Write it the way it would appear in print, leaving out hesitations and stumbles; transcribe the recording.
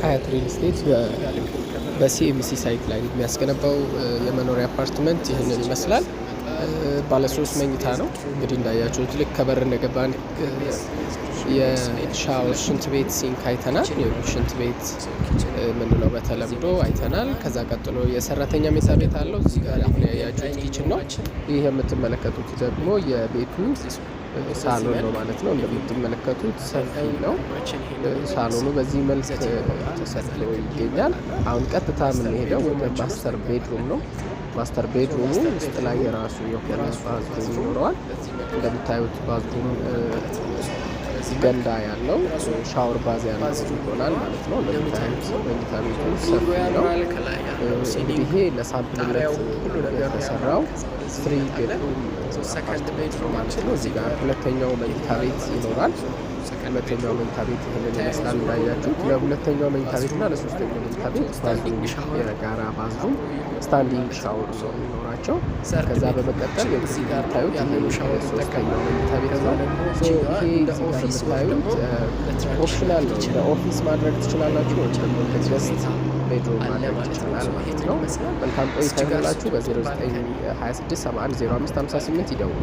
ሀያት ሪል ስቴት በሲኤምሲ ሳይት ላይ የሚያስገነባው የመኖሪያ አፓርትመንት ይህንን ይመስላል። ባለ 3 መኝታ ነው። እንግዲህ እንዳያችሁት ልክ ከበር እንደገባን የሻወር ሽንት ቤት ሲንክ አይተናል። ሽንት ቤት ምንለው በተለምዶ አይተናል። ከዛ ቀጥሎ የሰራተኛ መኝታ ቤት አለው። እዚህ ጋር አሁን ያያችሁት ኪችን ነው። ይህ የምትመለከቱት ደግሞ የቤቱ ሳሎን ነው ማለት ነው። እንደምትመለከቱት ሰፊ ነው ሳሎኑ። በዚህ መልክ ተሰርቶ ይገኛል። አሁን ቀጥታ የምንሄደው ወደ ማስተር ቤድሩም ነው። ማስተር ቤድሩሙ ውስጥ ላይ የራሱ የሆነ ባዝሩም ይኖረዋል። እንደምታዩት ባዝሩም ገንዳ ያለው ሻወር ባዝ ያለው ይሆናል ማለት ነው። እንደምታዩት መኝታ ቤቱ ሰፊ ነው። ይሄ ለሳምፕልነት የተሰራው ፍሪ ቤድሩም ማለት ነው። እዚህ ጋር ሁለተኛው መኝታ ቤት ይኖራል። ሁለተኛው መኝታ ቤት ይህንን ይመስላል እንዳያችሁት። ለሁለተኛው መኝታ ቤት እና ለሶስተኛው መኝታ ቤት ባዝሩም የጋራ ባዝሩም ስታንዲንግ ሻወር ነው የሚኖራቸው። ከዛ በመቀጠል እዚህ ጋር ታዩት ሶስተኛው መኝታ ቤት ነው። ይሄ የምታዩት ኦፕሽናል ነው። ለኦፊስ ማድረግ ትችላላችሁ ወይም ደግሞ ለገስት ቤድሩም ማድረግ ይቻላል ማለት ነው። መልካም ቆይታ ይሁንላችሁ። በ0926710558 ይደውሉ።